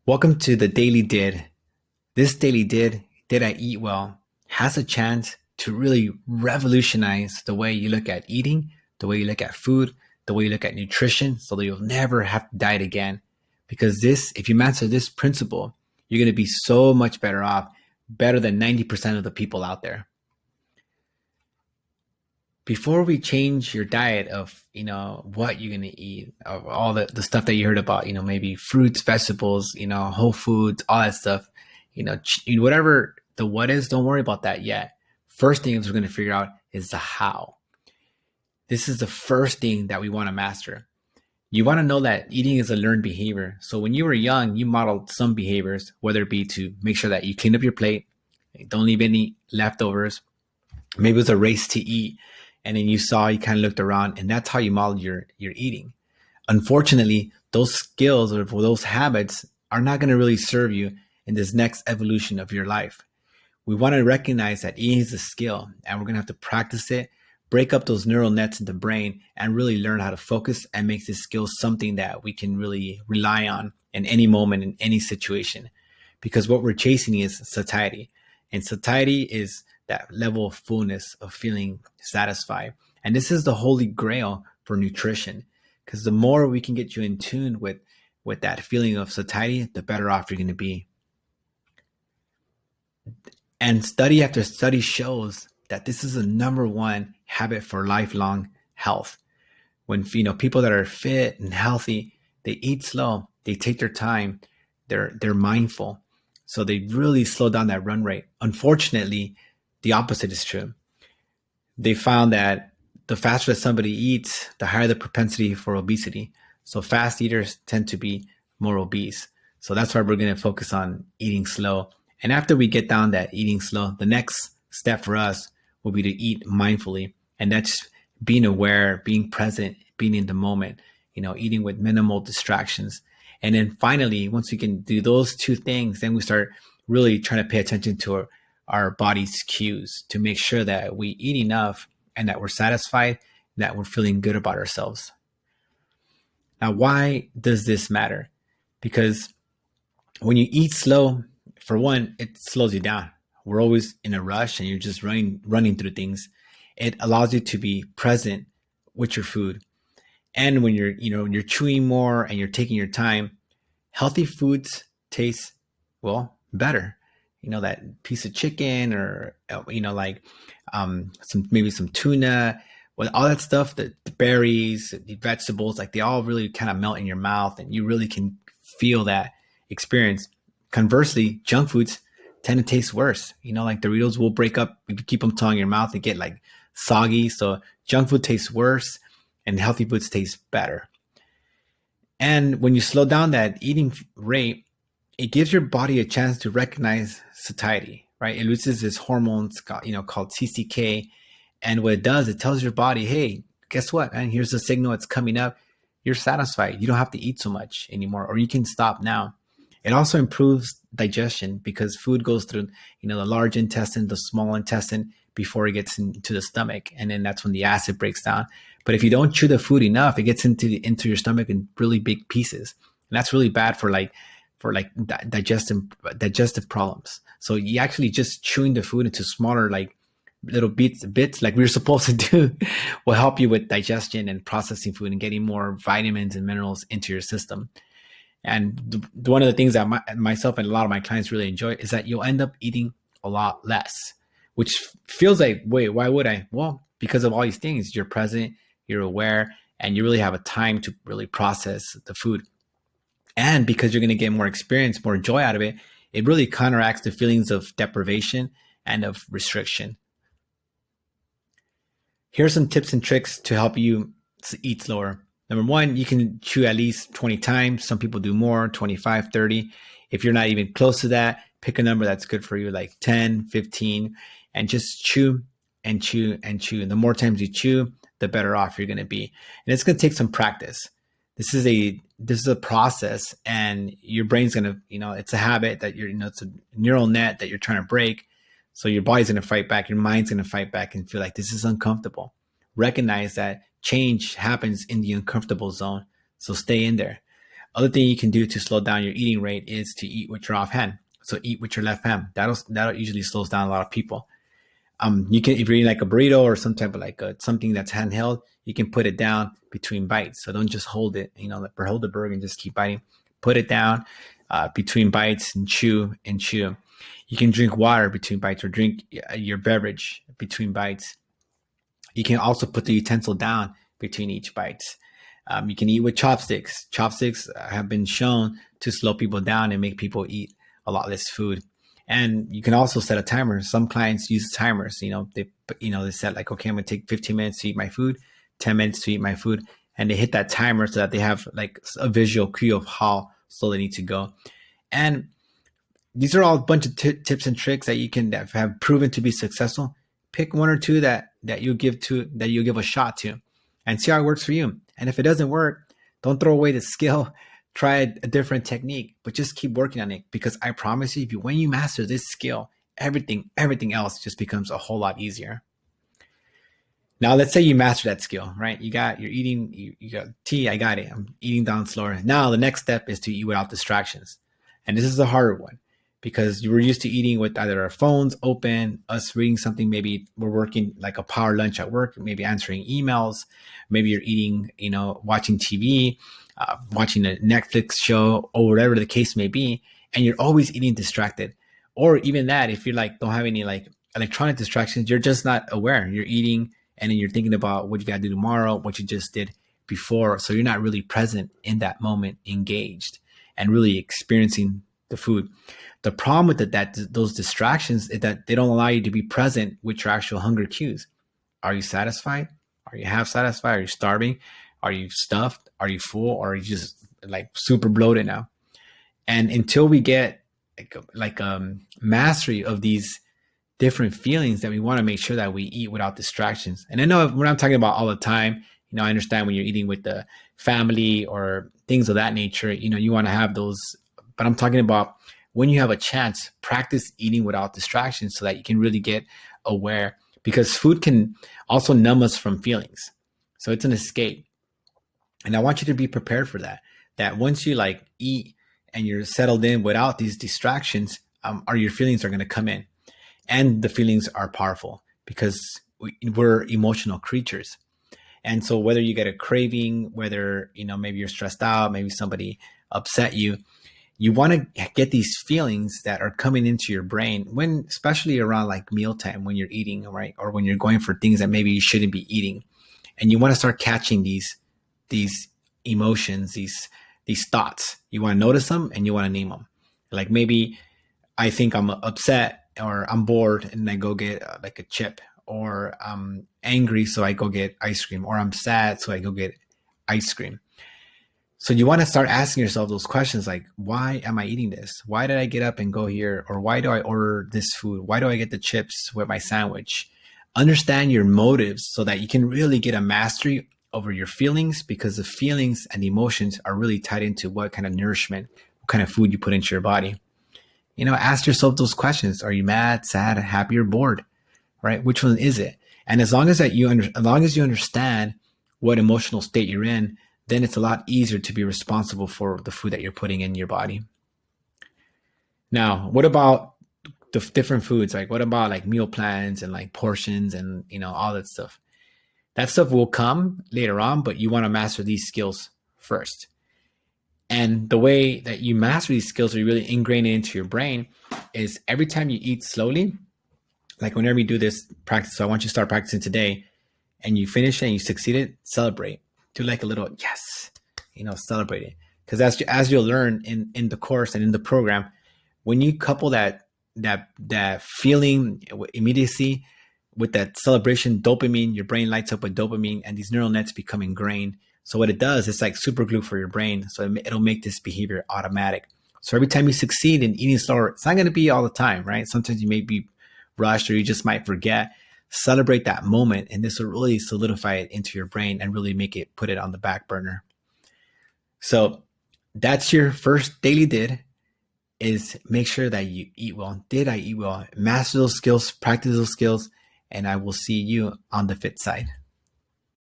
Welcome to the Daily Did. This Daily Did I Eat Well, has a chance to really revolutionize the way you look at eating, the way you look at food, the way you look at nutrition, so that you'll never have to diet again. Because if you master this principle, you're going to be so much better off, better than 90% of the people out there. Before we change your diet of what you're going to eat, of all the stuff that you heard about, maybe fruits, vegetables, whole foods, all that stuff, whatever the what is, don't worry about that yet. First thing is we're going to figure out is the how. This is the first thing that we want to master. You want to know that eating is a learned behavior. So when you were young, you modeled some behaviors, whether it be to make sure that you clean up your plate, don't leave any leftovers. Maybe it was a race to eat, and then you kind of looked around, and that's how you modeled your eating. Unfortunately, those skills or those habits are not going to really serve you in this next evolution of your life. We want to recognize that eating is a skill, and we're going to have to practice it, break up those neural nets in the brain, and really learn how to focus and make this skill something that we can really rely on in any moment, in any situation. Because what we're chasing is satiety. And satiety is that level of fullness, of feeling satisfied. And this is the holy grail for nutrition, because the more we can get you in tune with that feeling of satiety, the better off you're going to be. And study after study shows that this is the number one habit for lifelong health. When people that are fit and healthy, they eat slow, they take their time, they're mindful. So they really slow down that run rate. Unfortunately, the opposite is true. They found that the faster that somebody eats, the higher the propensity for obesity. So fast eaters tend to be more obese. So that's why we're going to focus on eating slow. And after we get down that eating slow, the next step for us will be to eat mindfully. And that's being aware, being present, being in the moment, eating with minimal distractions. And then finally, once we can do those two things, then we start really trying to pay attention to our body's cues to make sure that we eat enough and that we're satisfied, that we're feeling good about ourselves. Now, why does this matter? Because when you eat slow, for one, it slows you down. We're always in a rush and you're just running through things. It allows you to be present with your food. And when you're chewing more and you're taking your time, healthy foods taste, well, better. That piece of chicken or, some tuna, with all that stuff, the berries, the vegetables, they all really kind of melt in your mouth and you really can feel that experience. Conversely, junk foods tend to taste worse. Doritos will break up if you keep them tall in your mouth and get soggy. So junk food tastes worse and healthy foods taste better. And when you slow down that eating rate, it gives your body a chance to recognize satiety, right? It releases this hormones called CCK. And what it does, it tells your body, hey, guess what? And here's the signal that's coming up. You're satisfied. You don't have to eat so much anymore, or you can stop now. It also improves digestion because food goes through, the large intestine, the small intestine before it gets into the stomach. And then that's when the acid breaks down. But if you don't chew the food enough, it gets into your stomach in really big pieces. And that's really bad for digestive problems. So you actually just chewing the food into smaller, little bits like we were supposed to do will help you with digestion and processing food and getting more vitamins and minerals into your system. And one of the things that myself and a lot of my clients really enjoy is that you'll end up eating a lot less, which feels like, wait, why would I? Well, because of all these things, you're present, you're aware, and you really have a time to really process the food. And because you're going to get more experience, more joy out of it, it really counteracts the feelings of deprivation and of restriction. Here's some tips and tricks to help you eat slower. Number one, you can chew at least 20 times. Some people do more, 25, 30. If you're not even close to that, pick a number that's good for you, like 10, 15, and just chew and chew and chew. And the more times you chew, the better off you're going to be. And it's going to take some practice. This is a process, and your brain's going to, it's a habit that it's a neural net that you're trying to break. So your body's going to fight back. Your mind's going to fight back and feel like this is uncomfortable. Recognize that change happens in the uncomfortable zone. So stay in there. Other thing you can do to slow down your eating rate is to eat with your offhand. So eat with your left hand. That'll usually slows down a lot of people. You can, if you're eating like a burrito or some type of like something that's handheld, you can put it down between bites. So don't just hold it, like hold the burger and just keep biting. Put it down between bites and chew and chew. You can drink water between bites or drink your beverage between bites. You can also put the utensil down between each bites. You can eat with chopsticks. Chopsticks have been shown to slow people down and make people eat a lot less food. And you can also set a timer. Some clients use timers. They set like, okay, I'm gonna take 15 minutes to eat my food, 10 minutes to eat my food, and they hit that timer so that they have like a visual cue of how slow they need to go. And these are all a bunch of tips and tricks that you can that have proven to be successful. Pick one or two that you'll give a shot to, and see how it works for you. And if it doesn't work, don't throw away the skill. Try a different technique, but just keep working on it, because I promise you, when you master this skill, everything else just becomes a whole lot easier. Now, let's say you master that skill, right? You're eating, you got tea. I got it. I'm eating down slower. Now, the next step is to eat without distractions. And this is the harder one, because we're used to eating with either our phones open, us reading something. Maybe we're working like a power lunch at work, maybe answering emails. Maybe you're eating, watching TV, watching a Netflix show, or whatever the case may be. And you're always eating distracted. Or even that, if you're like, don't have any like electronic distractions, you're just not aware. You're eating and then you're thinking about what you got to do tomorrow, what you just did before. So you're not really present in that moment, engaged and really experiencing the food. The problem with those distractions is that they don't allow you to be present with your actual hunger cues. Are you satisfied? Are you half satisfied? Are you starving? Are you stuffed? Are you full? Or are you just like super bloated now? And until we get like mastery of these different feelings, that we want to make sure that we eat without distractions. And I know when I'm talking about all the time, I understand when you're eating with the family or things of that nature, you want to have those, but I'm talking about when you have a chance, practice eating without distractions so that you can really get aware, because food can also numb us from feelings. So it's an escape. And I want you to be prepared for that once you like eat and you're settled in without these distractions, your feelings are going to come in. And the feelings are powerful because we're emotional creatures. And so whether you get a craving, whether, maybe you're stressed out, maybe somebody upset you, you want to get these feelings that are coming into your brain when, especially around like mealtime, when you're eating, right? Or when you're going for things that maybe you shouldn't be eating. And you want to start catching these emotions, these thoughts. You want to notice them and you want to name them. Like maybe I think I'm upset or I'm bored and I go get like a chip, or I'm angry, so I go get ice cream, or I'm sad, so I go get ice cream. So you want to start asking yourself those questions like, why am I eating this? Why did I get up and go here? Or why do I order this food? Why do I get the chips with my sandwich? Understand your motives so that you can really get a mastery over your feelings, because the feelings and the emotions are really tied into what kind of nourishment, what kind of food you put into your body. Ask yourself those questions. Are you mad, sad, happy, or bored? Right? Which one is it? And as long as you understand what emotional state you're in, then it's a lot easier to be responsible for the food that you're putting in your body. Now, what about the different foods? Like, what about like meal plans and like portions and, all that stuff? That stuff will come later on, but you want to master these skills first. And the way that you master these skills, or you really ingrain it into your brain, is every time you eat slowly, like whenever you do this practice, so I want you to start practicing today, and you finish it and you succeeded, celebrate. Do like a little yes, celebrate it. Because as you'll learn in the course and in the program, when you couple that feeling, immediacy, with that celebration, dopamine, your brain lights up with dopamine, and these neural nets become ingrained. So what it does, it's like super glue for your brain. So it'll make this behavior automatic. So every time you succeed in eating slower, it's not going to be all the time, right? Sometimes you may be rushed or you just might forget. Celebrate that moment, and this will really solidify it into your brain and really put it on the back burner. So that's your first daily did, is make sure that you eat well. Did I eat well? Master those skills, practice those skills, and I will see you on the fit side.